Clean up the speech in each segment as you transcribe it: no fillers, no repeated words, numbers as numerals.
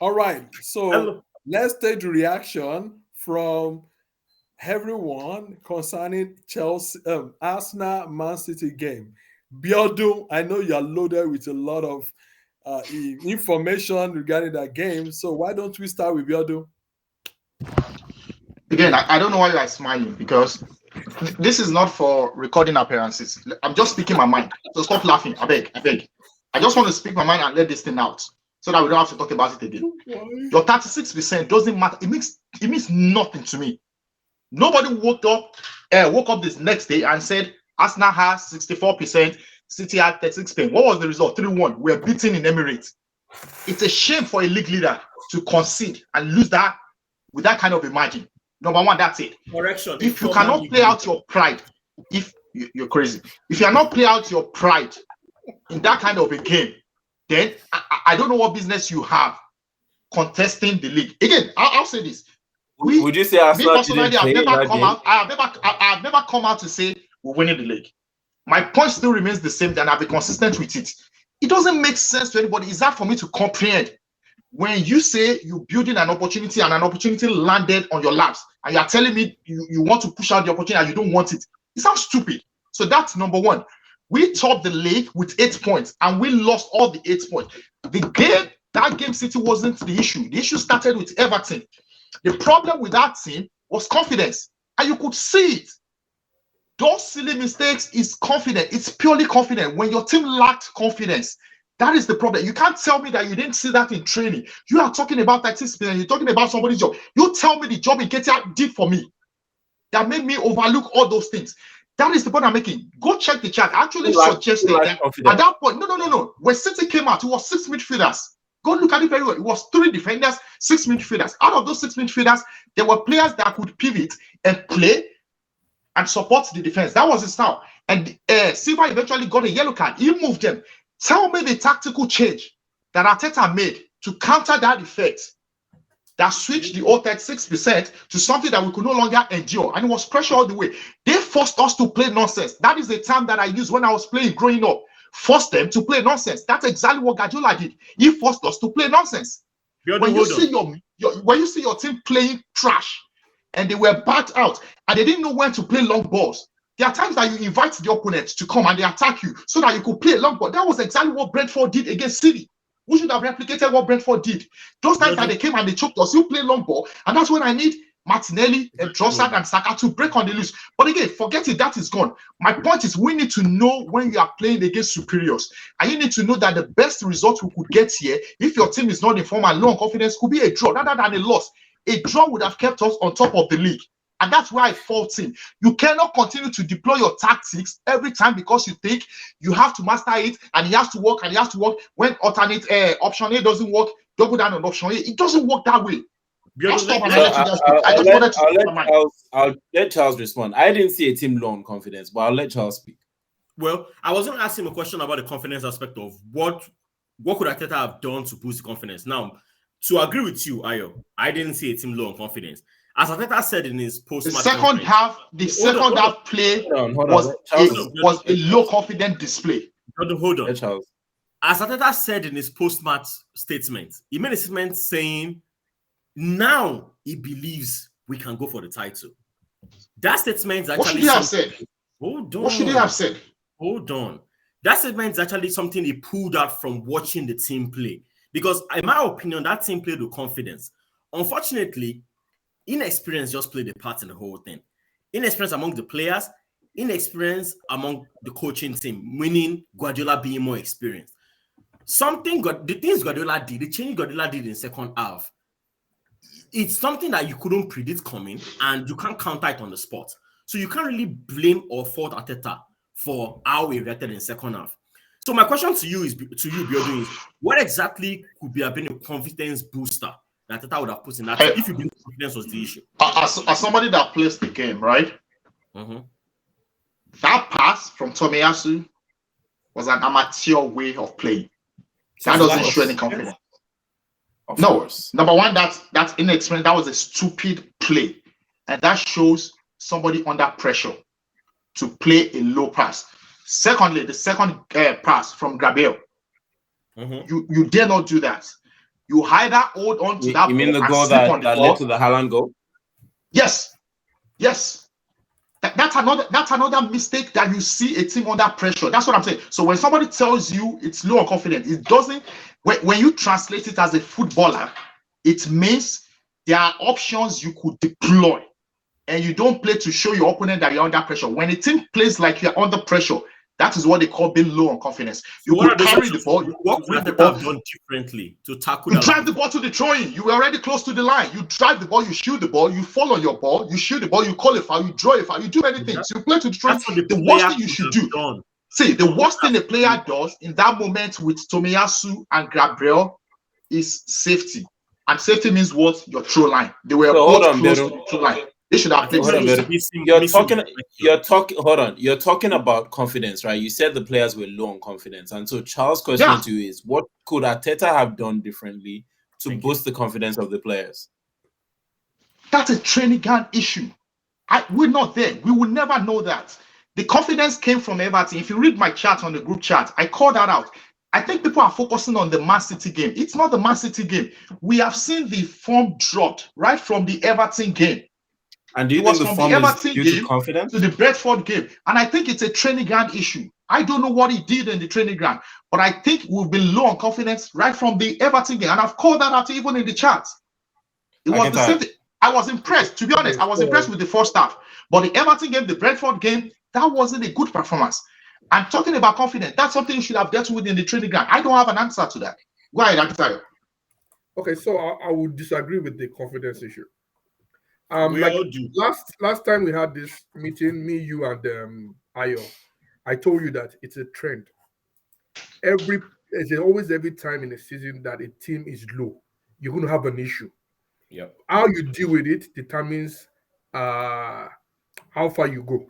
All right. So Hello. let's take the reaction from everyone concerning Chelsea, Arsenal, Man City game. Biodun, I know you're loaded with a lot of information regarding that game. So why don't we start with Biodun? Again, I don't know why you are smiling because this is not for recording appearances. I'm just speaking my mind. So stop laughing. I beg, I beg. I just want to speak my mind and let this thing out so that we don't have to talk about it again. Your 36% doesn't matter. It means nothing to me. Nobody woke up this next day and said Arsenal has 64%, City had 36%. What was the result? 3-1. We're beaten in Emirates. It's a shame for a league leader to concede and lose that with that kind of a margin. Number one, that's it. Correction. If you cannot play out your pride, if you're crazy, if you are not play out your pride in that kind of a game, then I don't know what business you have contesting the league. Again, I'll say this. Would you say Arsenal personally, I've never come out to say we're winning the league. My point still remains the same, and I'll be consistent with it. It doesn't make sense to anybody. It's hard for me to comprehend when you say you're building an opportunity and an opportunity landed on your laps, and you're telling me you want to push out the opportunity and you don't want it. It sounds stupid. So that's number one. We topped the league with 8 points, and we lost all the 8 points. That game City wasn't the issue. The issue started with Everton. The problem with that team was confidence, and you could see it. Those silly mistakes is confident. It's purely confident. When your team lacked confidence, that is the problem. You can't tell me that you didn't see that in training. You are talking about participants. You're talking about somebody's job. You tell me the job Nketiah did for me that made me overlook all those things. That is the point I'm making. Go check the chat. I actually suggested that at that point. No. When City came out, it was 6 midfielders. Go look at it very well. It was 3 defenders, 6 midfielders. Out of those 6 midfielders, there were players that could pivot and play and support the defense. That was his style. And Silva eventually got a yellow card. He moved them. Tell me the tactical change that Arteta made to counter that effect that switched the old 36% to something that we could no longer endure. And it was pressure all the way. They forced us to play nonsense. That is the term that I used when I was playing growing up. Forced them to play nonsense. That's exactly what Guardiola did. He forced us to play nonsense. When you see your team playing trash and they were backed out and they didn't know when to play long balls, there are times that you invite the opponent to come and they attack you so that you could play long ball. That was exactly what Brentford did against City. We should have replicated what Brentford did. Those times that they came and they choked us, you play long ball, and that's when I need Martinelli and Trossard and Saka to break on the loose. But again, forget it, that is gone. My point is we need to know when you are playing against superiors, and you need to know that the best result we could get here, if your team is not in form and low on confidence, could be a draw rather than a loss. A draw would have kept us on top of the league. And that's why I fault him. You cannot continue to deploy your tactics every time because you think you have to master it and he has to work and he has to work. When alternate option A doesn't work, double down on option A. It doesn't work that way. I'll let Charles respond. I didn't see a team low on confidence, but I'll let Charles speak. Well, I was going to ask him a question about the confidence aspect of what could Arteta have done to boost the confidence. Now, to agree with you, Ayo, I didn't see a team low on confidence. As Arteta said in his post-match, the second half play was a low confident display. Hold on. As Arteta said in his post-match statement, he made a statement saying, now he believes we can go for the title. That statement is actually... What should he have said? Hold on. What should he have said? Hold on. That statement is actually something he pulled out from watching the team play. Because in my opinion, that team played with confidence. Unfortunately, inexperience just played a part in the whole thing. Inexperience among the players, inexperience among the coaching team, meaning Guardiola being more experienced. The things Guardiola did, the change Guardiola did in second half, it's something that you couldn't predict coming and you can't counter it on the spot. So you can't really blame or fault Arteta for how he reacted in second half. So my question to you, Biodun, is what exactly could have been a confidence booster that Arteta would have put in that if you believe confidence was the issue? As somebody that plays the game, right? Mm-hmm. That pass from Tomiyasu was an amateur way of playing. That doesn't show any confidence. Of course. Number one, that's inexperienced. That was a stupid play. And that shows somebody under pressure to play a low pass. Secondly, the second pass from Gabriel. Mm-hmm. You dare not do that. You either hold on to that You mean ball the and goal sleep that, on the that ball. led to the Haaland goal? Yes. That's another mistake that you see a team under pressure. That's what I'm saying. So when somebody tells you it's low on confidence, it doesn't. When you translate it as a footballer, it means there are options you could deploy, and you don't play to show your opponent that you're under pressure. When a team plays like you're under pressure, that is what they call being low on confidence. You what could are those carry the options? ball. What could Arteta have done differently to tackle You that? drive the ball to the throwing. You were already close to the line. You drive the ball, you shoot the ball, you fall on your ball, you shoot the ball, you call a foul, you draw a foul, you do many things. You play to the throwing. That's what The worst thing you should do. Done. See, the worst thing a player does in that moment with Tomiyasu and Gabriel is safety. And safety means what? Your throw line. They were both close to the throw line. They should have played safety. You're talking about confidence, right? You said the players were low on confidence. And so Charles' question to you is, what could Arteta have done differently to boost the confidence of the players? That's a training ground issue. We're not there. We will never know that. The confidence came from Everton. If you read my chat on the group chat, I called that out. I think people are focusing on the Man City game. It's not the Man City game. We have seen the form dropped right from the Everton game. And do you think the form is due to confidence? To the Brentford game. And I think it's a training ground issue. I don't know what he did in the training ground, but I think we've been low on confidence right from the Everton game. And I've called that out even in the chat. It was the same thing. I was impressed. To be honest, I was impressed with the first half. But the Everton game, the Brentford game, that wasn't a good performance. I'm talking about confidence. That's something you should have dealt with in the training ground. I don't have an answer to that. Go ahead, Akitayo. Okay, so I would disagree with the confidence issue. Last time we had this meeting, me, you, and Ayo, I told you that it's a trend. Always every time in a season that a team is low, you're going to have an issue. Yep. How you deal with it determines how far you go.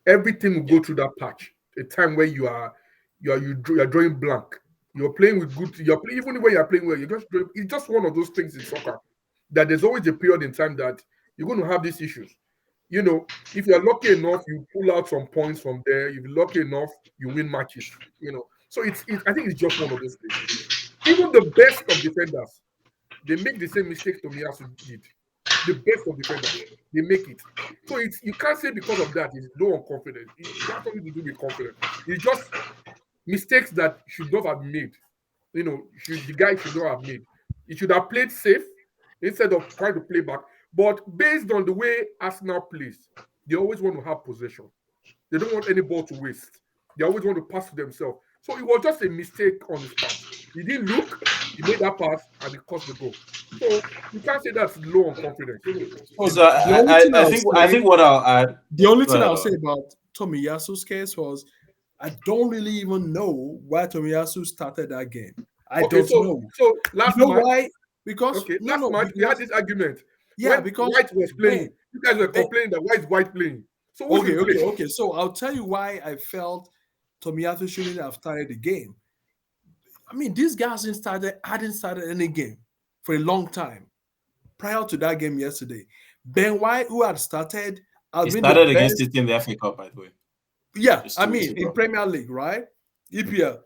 Everything will go through that patch. A time where you're drawing blank. You're playing with good. Even when you're playing well, it's just one of those things in soccer that there's always a period in time that you're going to have these issues. You know, if you're lucky enough, you pull out some points from there. If you're lucky enough, you win matches. You know, so I think it's just one of those things. Even the best of defenders, they make the same mistakes Tomiyasu did. The best of defenders, they make it. So you can't say because of that it's low on confidence. It has nothing to do with confidence. It's just mistakes that should not have made. You know, the guy should not have made. He should have played safe instead of trying to play back. But based on the way Arsenal plays, they always want to have possession. They don't want any ball to waste. They always want to pass to themselves. So it was just a mistake on his part. He didn't look, he made that pass, and it cost the goal. So you can't say that's low on confidence. I think what I'll add. The only thing I'll say about Tomiyasu's case was I don't really even know why Tomiyasu started that game. I don't know. So last match, why? Because last match we had this argument. Yeah, when because White was playing. You guys were complaining that why is White playing? So okay. So I'll tell you why I felt Tomiyasu shouldn't have started the game. I mean, these guys hadn't started any game for a long time prior to that game yesterday. Ben White, who had started, he started against City in the FA Cup, by the way. Yeah, I mean, in Premier League, right? EPL.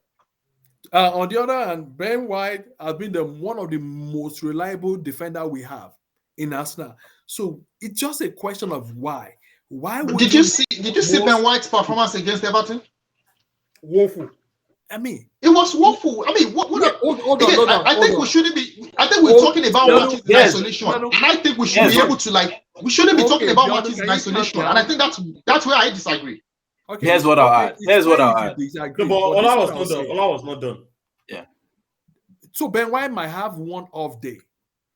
On the other hand, Ben White has been one of the most reliable defender we have in Arsenal. So it's just a question of why. Why would Did you see Ben White's performance against Everton? Woeful. I mean, it was woeful. I mean, hold on. I think we shouldn't be. I think we're talking about matches in isolation, and I think we should be able to we shouldn't be talking about matches in isolation, and I think that's where I disagree. Okay. Here's what I'll add. No, but Ola was not done. Yeah. So Ben White might have one off day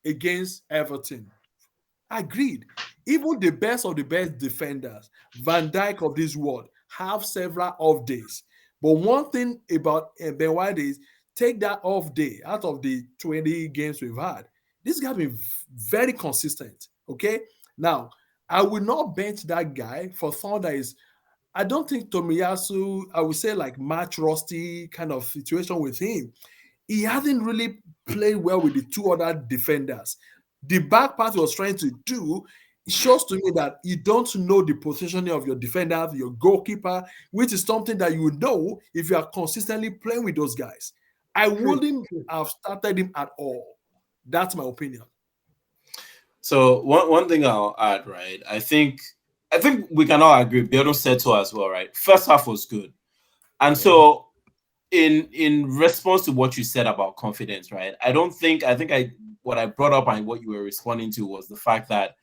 against Everton. Agreed. Even the best of the best defenders, Van Dijk of this world, have several off days. But one thing about Ben White is take that off day out of the 20 games we've had. This guy has been very consistent. Okay. Now, I will not bench that guy for someone that is. I don't think Tomiyasu, I would say like match rusty kind of situation with him. He hasn't really played well with the two other defenders. The back pass he was trying to do shows to me that you don't know the positioning of your defender, your goalkeeper, which is something that you know if you are consistently playing with those guys. I wouldn't have started him at all. That's my opinion. So one thing I'll add, right? I think we can all agree. Biodun said so as well, right? First half was good, and so in response to what you said about confidence, right? What I brought up and what you were responding to was the fact that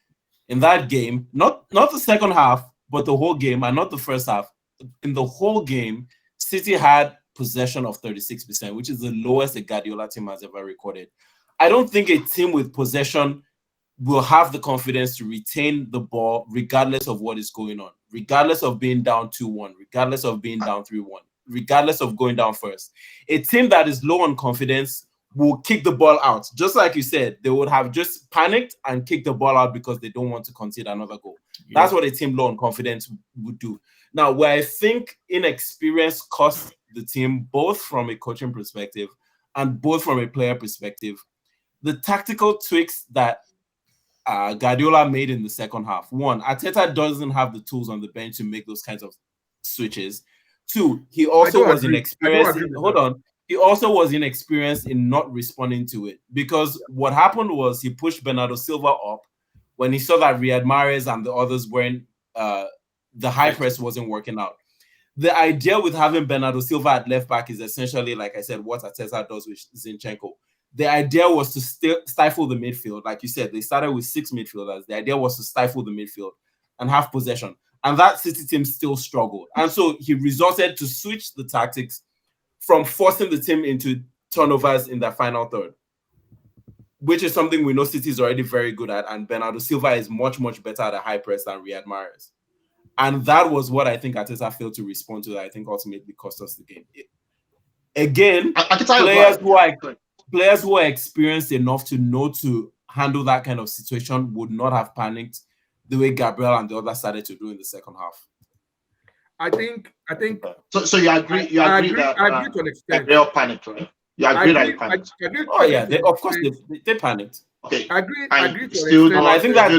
in that game, not the second half, but the whole game, and not the first half, in the whole game, City had possession of 36%, which is the lowest a Guardiola team has ever recorded. I don't think a team with possession will have the confidence to retain the ball regardless of what is going on, regardless of being down 2-1, regardless of being down 3-1, regardless of going down first. A team that is low on confidence will kick the ball out. Just like you said, they would have just panicked and kicked the ball out because they don't want to concede another goal. Yeah. That's what a team low on confidence would do. Now, where I think inexperience costs the team, both from a coaching perspective and both from a player perspective, the tactical tweaks that Guardiola made in the second half. One, Arteta doesn't have the tools on the bench to make those kinds of switches. Two, he also was inexperienced. He also was inexperienced in not responding to it, because what happened was he pushed Bernardo Silva up when he saw that Riyad Mahrez and the others weren't, the high press wasn't working out. The idea with having Bernardo Silva at left back is essentially, like I said, what Arteta does with Zinchenko. The idea was to stifle the midfield. Like you said, they started with 6 midfielders. The idea was to stifle the midfield and have possession. And that City team still struggled. And so he resorted to switch the tactics from forcing the team into turnovers in that final third, which is something we know City is already very good at. And Bernardo Silva is much, much better at a high press than Riyad Mahrez. And that was what I think Arteta failed to respond to, that I think ultimately cost us the game. Again, players who are experienced enough to know to handle that kind of situation would not have panicked the way Gabriel and the others started to do in the second half. I think. So you agree? I agree to an extent. Gabriel panicked, right? You agree that he panicked? Of course they panicked. Okay. I agree to an extent. I think that's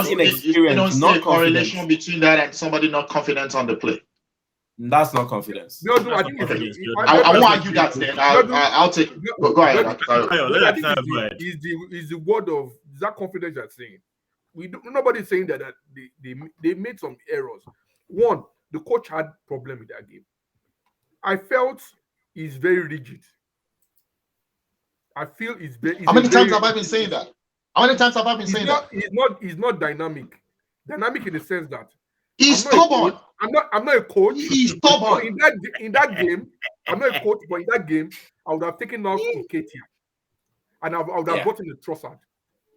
inexperience. You don't see a correlation between that and somebody not confident on the play. That's not confidence. No, I think I won't argue that then. I'll take it. Go ahead. I think it's the word of that confidence you're saying. Nobody's saying that they made some errors. One, the coach had problem with that game. I felt he's very rigid. I feel he's very. How many times have I been saying that? How many times have I been saying that? He's not dynamic. Dynamic in the sense that he's stubborn. I'm not a coach. He's stubborn. In that game, I'm not a coach, but in that game, I would have taken out Nketiah, and I would have brought in the Trossard.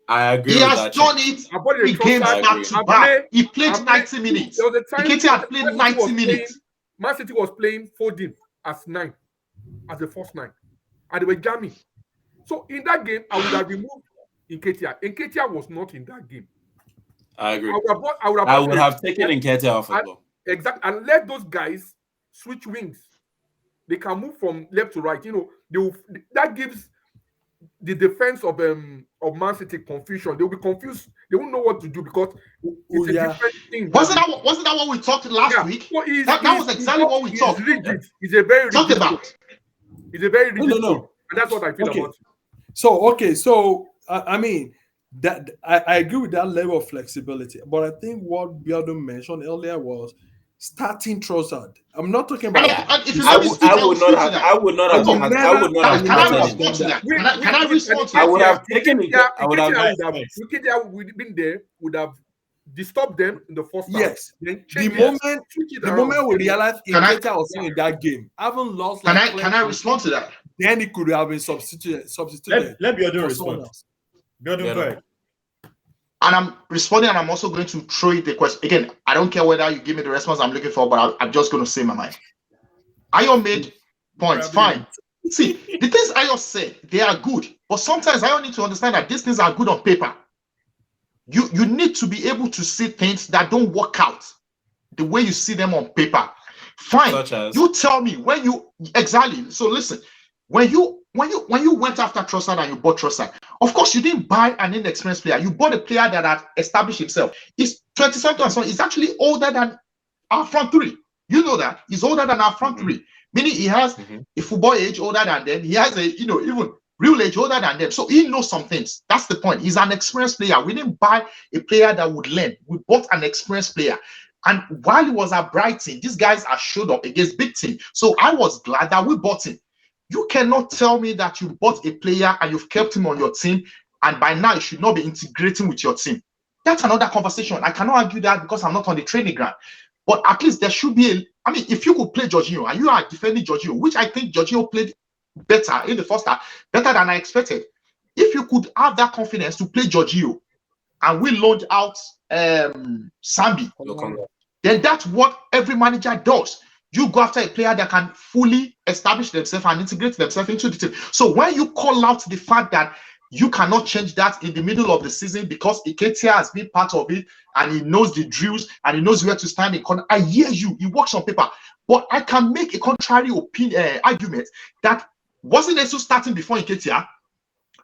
I agree. He has done it. He came back to back. He played 90 minutes. There was a time Nketiah played 90 minutes. Man City was playing Foden as 9, as the first 9, and they were jamming. So in that game, I would have removed Nketiah. Nketiah was not in that game. I agree. I would have taken Nketiah off as well. Exactly, and let those guys switch wings. They can move from left to right. That gives the defense of Man City confusion. They'll be confused. They won't know what to do because it's a different thing. Wasn't that what we talked last week? Well, that was exactly what we talked. He's a very rigid about. He's a very rigid no. And that's what I feel about it. So I mean that I agree with that level of flexibility, but I think what Biodun mentioned earlier was starting Trossard. I'm not talking about. I would not have. Can I respond to that? I would have taken it. Nketiah would been there, would have disturbed them in the first half. Yes. The moment we realized Nketiah was in that game, I haven't lost. Can I respond to that? Then it could have been substituted. Let Biodun respond. Biodun, go ahead. And I'm responding, and I'm also going to throw it the question. Again, I don't care whether you give me the response I'm looking for, but I'm just going to say my mind. Ayo made points, fine. See, the things Ayo said, they are good. But sometimes Ayo need to understand that these things are good on paper. You need to be able to see things that don't work out the way you see them on paper. Fine. You tell me when you exactly. So listen, when you went after Trossard and you bought Trossard, of course you didn't buy an inexperienced player. You bought a player that had established himself. He's 27 and so he's actually older than our front three. You know that he's older than our front three. Meaning he has a football age older than them. He has a, even real age older than them. So he knows some things. That's the point. He's an experienced player. We didn't buy a player that would learn. We bought an experienced player. And while he was at Brighton, these guys are showed up against big team. So I was glad that we bought him. You cannot tell me that you bought a player and you've kept him on your team, and by now you should not be integrating with your team. That's another conversation. I cannot argue that because I'm not on the training ground. But at least there should be if you could play Jorginho and you are defending Jorginho, which I think Jorginho played better in the first half, better than I expected. If you could have that confidence to play Jorginho and we loaned out Sambi, then that's what every manager does. You go after a player that can fully establish themselves and integrate themselves into the team. So when you call out the fact that you cannot change that in the middle of the season because Nketiah has been part of it and he knows the drills and he knows where to stand in corner, I hear you. It works on paper. But I can make a contrary argument that wasn't Jesus starting before Nketiah?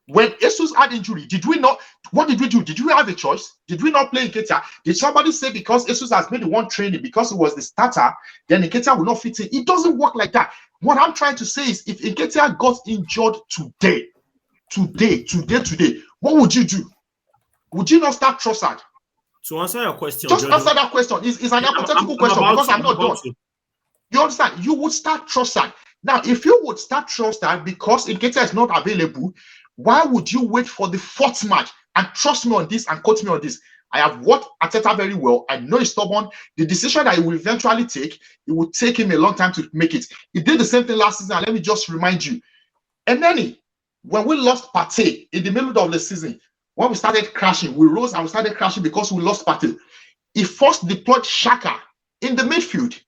When Jesus had injury, did we not? What did we do? Did we have a choice? Did we not play Nketiah? Did somebody say because Jesus has been the one training because he was the starter, then Nketiah will not fit in? It doesn't work like that. What I'm trying to say is if Nketiah got injured today, what would you do? Would you not start Trossard? To answer your question, just answer that question. It's an hypothetical question because I'm not done. You understand? You would start Trossard. Now, if you would start Trossard because Nketiah is not available, why would you wait for the fourth match? And trust me on this and quote me on this. I have watched Arteta very well. I know he's stubborn. The decision that he will eventually take, it will take him a long time to make it. He did the same thing last season. And let me just remind you. And then when we lost Partey in the middle of the season, when we started crashing, we rose and we started crashing because we lost Partey. He first deployed Xhaka in the midfield.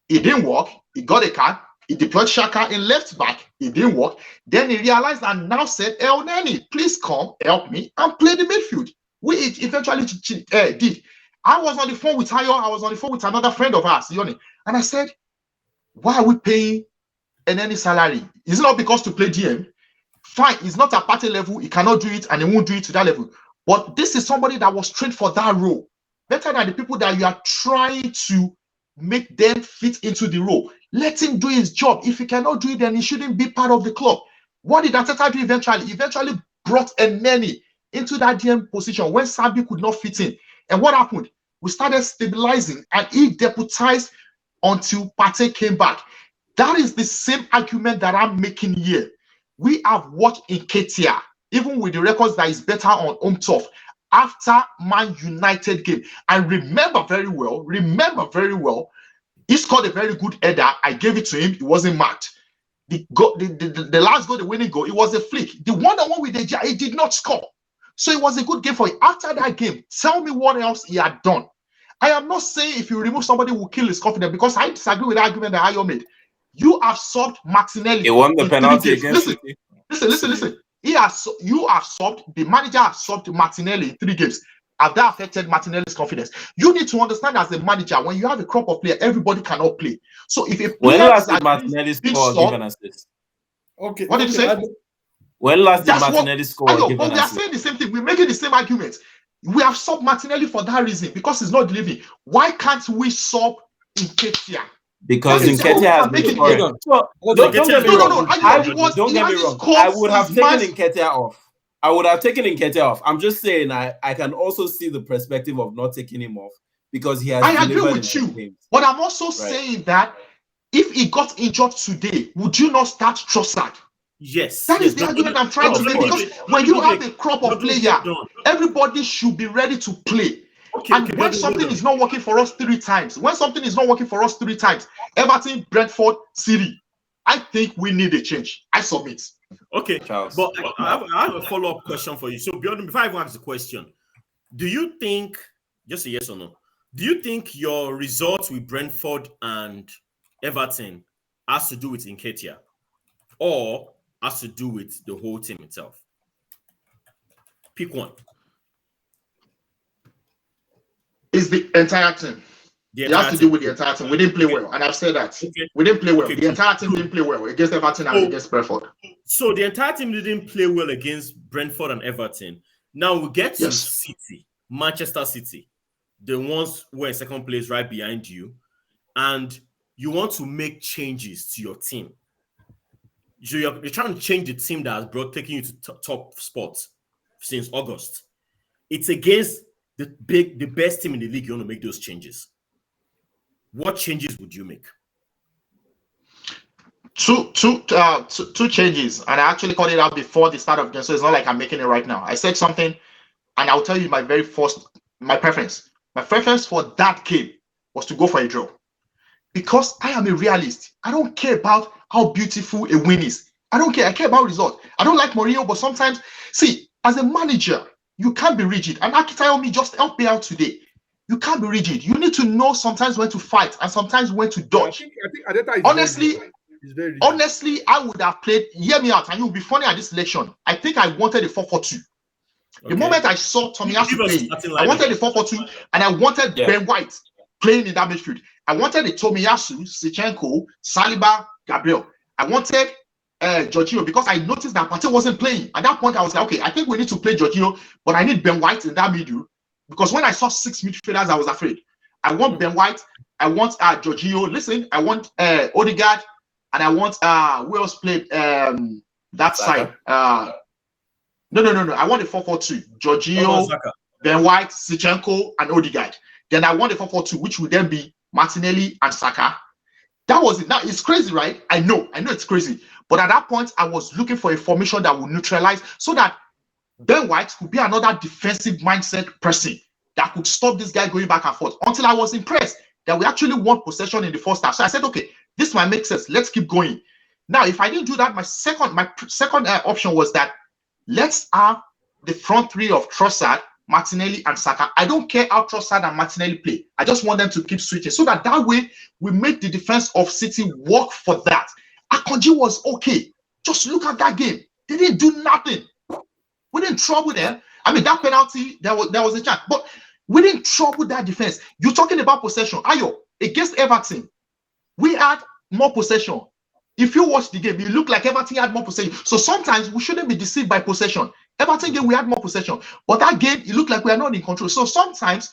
It didn't work. He got a card. He deployed Xhaka in left back. It didn't work. Then he realized and now said, El Neni, please come, help me and play the midfield. Which eventually did. I was on the phone with Tayo. I was on the phone with another friend of ours, Yoni. And I said, why are we paying any salary? Is it not because to play DM? Fine, he's not at party level. He cannot do it and he won't do it to that level. But this is somebody that was trained for that role. Better than the people that you are trying to make them fit into the role. Let him do his job. If he cannot do it, then he shouldn't be part of the club. What did Arteta do eventually? He eventually brought Neni into that DM position when Sambi could not fit in. And what happened? We started stabilizing and he deputized until Partey came back. That is the same argument that I'm making here. We have watched Nketiah, even with the records that is better on home turf, after Man United game. I remember very well, he scored a very good header. I gave it to him. It wasn't marked. The last goal, the winning goal, it was a flick. The one-on-one with Deja, he did not score. So it was a good game for him. After that game, tell me what else he had done. I am not saying if you remove somebody who will kill his confidence because I disagree with the argument that Ayo made. You have subbed Martinelli. He won the penalty against City. Listen. You have subbed, the manager has subbed Martinelli in 3 games. Have that affected Martinelli's confidence? You need to understand as a manager, when you have a crop of players, everybody cannot play. So if a player when last did Martinelli score give an assist? Okay. What did you say? When last did Martinelli score give an assist? But we are saying the same thing. We're making the same argument. We have subbed Martinelli for that reason, because he's not delivering. Why can't we sub Nketiah? Because Nketiah has been scoring. Don't get me wrong. Don't get me wrong. I would have taken Nketiah off. I'm just saying I can also see the perspective of not taking him off because he has. I agree with you, games. But I'm also saying that if he got injured today, would you not start Trossard? Yes. That is the argument I'm trying to make, because when you have a crop of players, everybody should be ready to play. When something is not working for us 3 times, Everton, Brentford, City, I think we need a change. I submit. Okay, Charles. But I have a follow-up question for you. So, before I even ask the question, do you think, just a yes or no, do you think your results with Brentford and Everton has to do with Nketiah or has to do with the whole team itself? Pick one. It's the entire team. It has to do with the entire team. We didn't play well, and I've said that. We didn't play well. The entire team didn't play well against Everton and against Brentford. So the entire team didn't play well against Brentford and Everton. Now we get to City, Manchester City, the ones who are in second place right behind you. And you want to make changes to your team. So you're trying to change the team that has taking you to top spots since August. It's against the best team in the league. You want to make those changes. What changes would you make? Two changes, and I actually called it out before the start of the game, so it's not like I'm making it right now. I said something, and I'll tell you my preference. My preference for that game was to go for a draw, because I am a realist. I don't care about how beautiful a win is. I don't care. I care about results. I don't like Mourinho, but sometimes, see, as a manager, you can't be rigid. And Akitayomi just helped me out today. You can't be rigid. You need to know sometimes when to fight and sometimes when to dodge. I think Adeta is very rigid. Honestly, I would have played. Hear me out, and you'll be funny at this election. I think I wanted a 4-4-2. The moment I saw Tomiyasu playing, I wanted a 4-4-2, and I wanted Ben White playing in that midfield. I wanted a Tomiyasu, Sichenko, Saliba, Gabriel. I wanted Jorginho, because I noticed that Partey wasn't playing. At that point, I was like, okay, I think we need to play Jorginho, but I need Ben White in that middle, because when I saw 6 midfielders, I was afraid. I want Ben White, I want Jorginho. Listen, I want Odegaard, and I want who else played that side? No. I want a 4-4-2. Jorginho, Ben White, Sichenko, and Odegaard. Then I want a 4-4-2, which would then be Martinelli and Saka. That was it. Now, it's crazy, right? I know it's crazy. But at that point, I was looking for a formation that would neutralize, so that Ben White could be another defensive mindset person that could stop this guy going back and forth, until I was impressed that we actually won possession in the first half. So I said, okay, this might make sense. Let's keep going. Now, if I didn't do that, my second option was that let's have the front three of Trossard, Martinelli, and Saka. I don't care how Trossard and Martinelli play. I just want them to keep switching, so that way we make the defense of City work for that. Akanji was okay. Just look at that game. They didn't do nothing. We didn't trouble them. I mean, that penalty, there was a chance, but we didn't trouble that defense. You're talking about possession. Ayo, against Everton, we had more possession. If you watch the game, it looked like Everton had more possession. So sometimes we shouldn't be deceived by possession. Everton game, we had more possession. But that game, it looked like we are not in control. So sometimes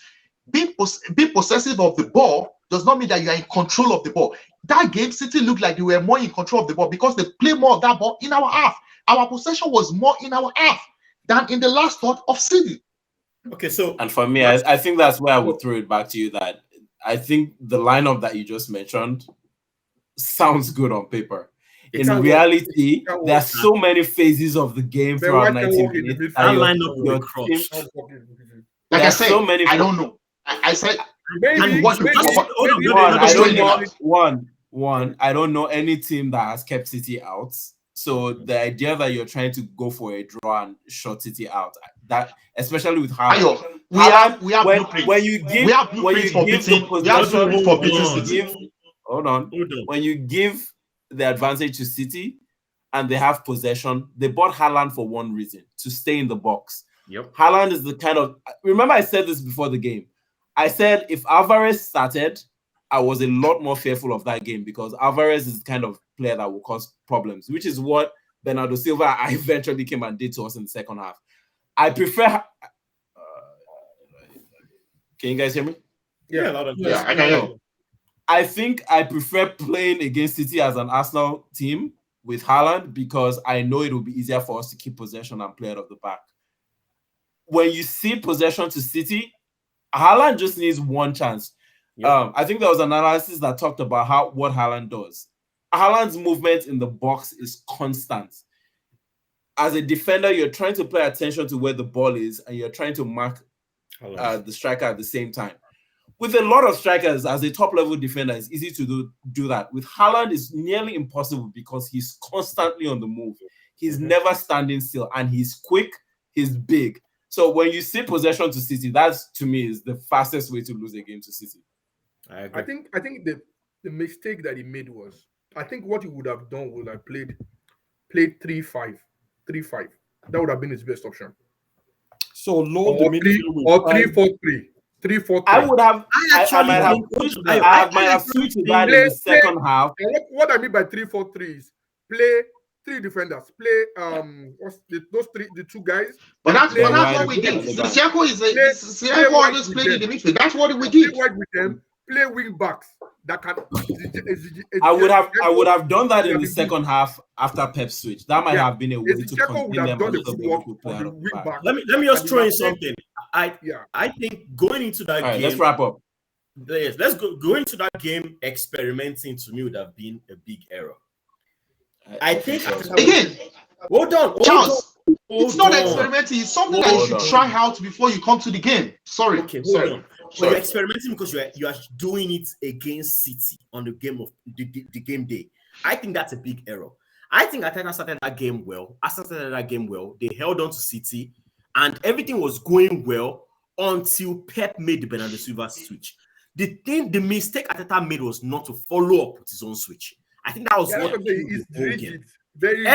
being possessive of the ball does not mean that you are in control of the ball. That game, City looked like they were more in control of the ball, because they play more of that ball in our half. Our possession was more in our half than in the last third of City. Okay, so... And for me, I think that's where I would throw it back to you, that I think the lineup that you just mentioned sounds good on paper. In reality, there are so many phases of the game throughout 90 minutes. Like I said, so many. I don't know. I said, I don't know any team that has kept City out. So the idea that you're trying to go for a draw and shut City out, that especially with Haaland, we have blueprints. When you give when you give the advantage to City and they have possession, they bought Haaland for one reason: to stay in the box. Yep. Haaland is the kind of, remember I said this before the game. I said if Alvarez started, I was a lot more fearful of that game, because Alvarez is the kind of player that will cause problems, which is what Bernardo Silva eventually came and did to us in the second half. I prefer. Can you guys hear me? Yeah, I can hear you. I think I prefer playing against City as an Arsenal team with Haaland, because I know it will be easier for us to keep possession and play out of the back. When you see possession to City, Haaland just needs one chance. Yep. I think there was an analysis that talked about what Haaland does. Haaland's movement in the box is constant. As a defender, you're trying to pay attention to where the ball is, and you're trying to mark the striker at the same time. With a lot of strikers, as a top-level defender, it's easy to do that. With Haaland, it's nearly impossible, because he's constantly on the move. He's never standing still, and he's quick, he's big. So when you see possession to City, that's, to me, is the fastest way to lose a game to City. I think the mistake that he made was, I think what he would have done would have played 3-5. That would have been his best option. So load the midfield or 3-4-3. 3-4-3. I would have. I might have switched to that in the second half. What I mean by 3-4-3 is play 3 defenders. Play the 2 guys. But that's what we did. Siako always played in the midfield. That's what we did. Play wide with them. play wing backs that can. I would have done that in the been second half after Pep switch. That might have been a way to Zinchenko would contain have them a done the little good bit work if we play on out the of the wing back. back. Let me just And throw in he would have something. Yeah. I think going into that All right, game, let's wrap up. yes, let's go into that game. Experimenting to me would have been a big error. I think Again, hold on. Charles, it's not on. experimenting. It's something that you should try out before you come to the game. Sorry. Okay, hold Sorry. on. But you're experimenting because you are doing it against City on the game of the game day. I think that's a big error. I think Arteta started that game well. Arsenal started that game well. They held on to City, and everything was going well until Pep made the Bernardo Silva switch. The mistake Arteta made was not to follow up with his own switch. I think that was what it's rigid. Very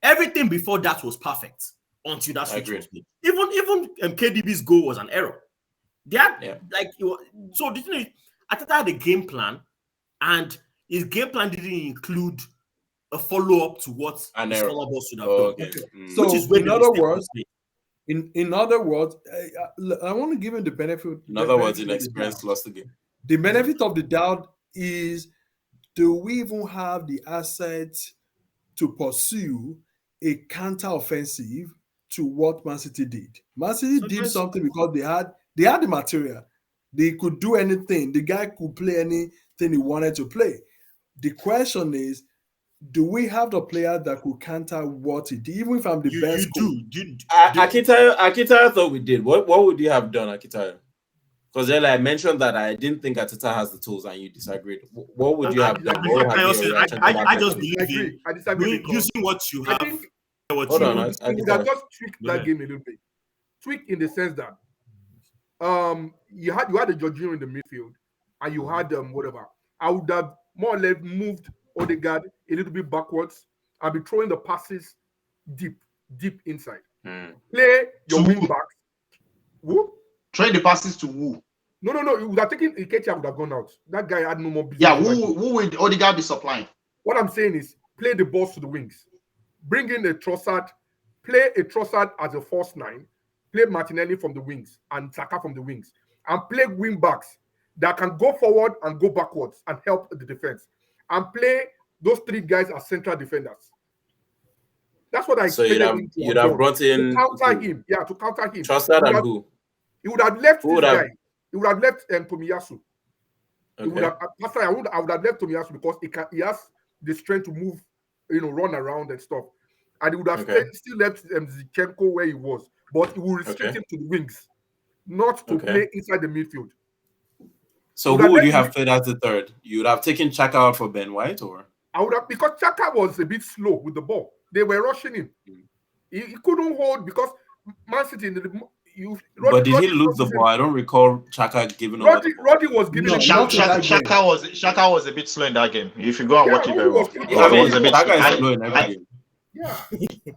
everything before that was perfect until that switch was made. Even KDB's goal was an error. They had so the thing is, Arteta had a game plan, and his game plan didn't include a follow-up to what his former boss should have done. Okay. So which is where in other words, in other words, I want to give him the benefit. In other words, inexperience lost the game. The benefit of the doubt is, do we even have the assets to pursue a counter-offensive to what Man City did? Man City did something because they had the material. They could do anything. The guy could play anything he wanted to play. The question is, do we have the player that could counter what he did? Even if I'm the best coach. Akitayo thought we did. What would you have done, Akitayo? Because then I mentioned that I didn't think Arteta has the tools, and you disagreed. What would you have done? I just believe I disagree. Using what you have. Hold on, I just tweak that game a little bit. Tweak in the sense that you had a Jorginho in the midfield, and you had whatever. I would have more or less moved Odegaard a little bit backwards. I'll be throwing the passes deep inside. Play your wing backs. Who? Trade the passes to who? No. You would have taken Iketia, would have gone out. That guy had no more business. Yeah, who would Odegaard be supplying? What I'm saying is play the balls to the wings. Bring in a Trossard. Play a Trossard as a false nine. Play Martinelli from the wings and Saka from the wings. And play wing backs that can go forward and go backwards and help the defense. And play those three guys as central defenders. That's what I expected. So you'd have brought in to counter him. Yeah, to counter him. Trossard and who? He would have left this guy. He would have left Tomiyasu. Okay. I would have left Tomiyasu because he has the strength to move, run around and stuff. And he would have still left Zinchenko where he was. But he would restrict him to the wings, not to play inside the midfield. So who would you have played as the third? You would have taken Xhaka out for Ben White, or? I would have, because Xhaka was a bit slow with the ball. They were rushing him. He couldn't hold because Man City. But did he lose the ball? I don't recall Xhaka giving up. Roddy was giving him. Shaka was a bit slow in that game. If you go and watch it very well, Xhaka is slow in every game. Yeah.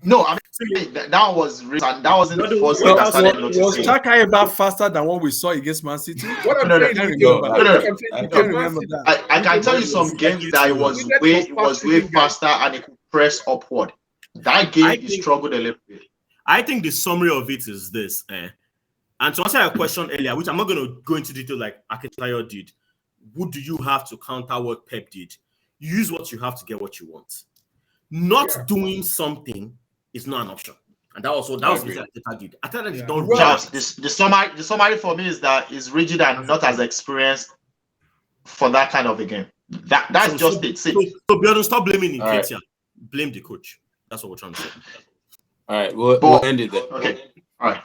No, I mean that wasn't the first thing I started noticing. Was Xhaka about faster than what we saw against Man City? What I'm saying I can tell you some games that it was way faster and it could press upward. That game he struggled a little bit. I think the summary of it is this, and to answer your question earlier, which I'm not going to go into detail like Akitayo did, what do you have to counter what Pep did? You use what you have to get what you want. Not doing something is not an option, and that was what Arteta did. Arteta don't. The summary for me is that is rigid and not as experienced for that kind of a game. That's just it. So Bjorn, stop blaming Nketiah. Blame the coach. That's what we're trying to say. All right, we'll end it there. Okay. All right.